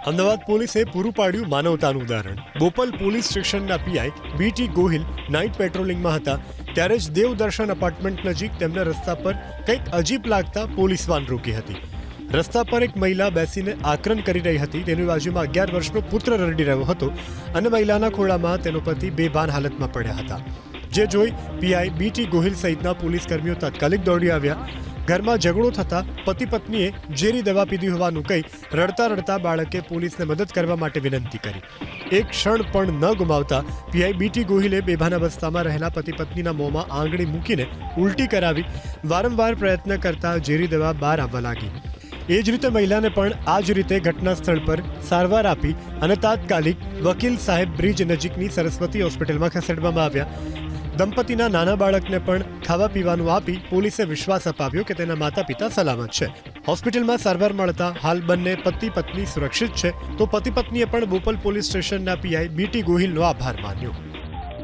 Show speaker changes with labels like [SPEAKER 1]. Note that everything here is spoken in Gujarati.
[SPEAKER 1] અમદાવાદ પોલીસે પૂરું પાડ્યું માનવતાનું ઉદાહરણ। બોપલ પોલીસ સ્ટેશનના પીઆઈ બીટી ગોહિલ નાઇટ પેટ્રોલિંગમાં હતા ત્યારે જ દેવદર્શન એપાર્ટમેન્ટ નજીક તેમના રસ્તા પર કંઈક અજીબ લાગતા પોલીસ વાન રોકી હતી। રસ્તા પર એક મહિલા બેસીને આક્રંદ કરી રહી હતી। તેની બાજુમાં 11 વર્ષનો પુત્ર રડી રહ્યો હતો અને મહિલાના ખોળામાં તેનો પતિ બેભાન હાલતમાં પડ્યા હતા, જે જોઈ પીઆઈ બીટી ગોહિલ સહિતના પોલીસ કર્મીઓ તાત્કાલિક દોડી આવ્યા। ઘરમાં ઝઘડો થતા પતિ પત્નીએ ઝેરી દવા પીધી હોવાનું કહી રડતા રડતા બાળકે પોલીસને મદદ કરવા માટે વિનંતી કરી। એક ક્ષણ પણ ન ગુમાવતા પીઆઈ બીટી ગોહિલે બેભાન અવસ્થામાં રહેલા પતિ પત્નીના મોંમાં આંગળી મૂકીને ઉલટી કરાવી વારંવાર પ્રયત્ન કરતા ઝેરી દવા બહાર આવવા લાગી। એ જ રીતે મહિલાને પણ આ જ રીતે ઘટના સ્થળ પર સારવાર આપી અને તાત્કાલિક વકીલ સાહેબ બ્રિજ નજીકની સરસ્વતી હોસ્પિટલમાં ખસેડવામાં આવ્યા। દંપતીના નાના બાળકને પણ ખાવા પીવાનું આપી પોલીસે વિશ્વાસ અપાવ્યો કે તેના માતા પિતા સલામત છે। હોસ્પિટલમાં સારવાર મળતા હાલ બંને પતિ પત્ની સુરક્ષિત છે, તો પતિ પત્નીએ પણ બોપલ પોલીસ સ્ટેશનના પીઆઈ બીટી ગોહિલનો આભાર માન્યો।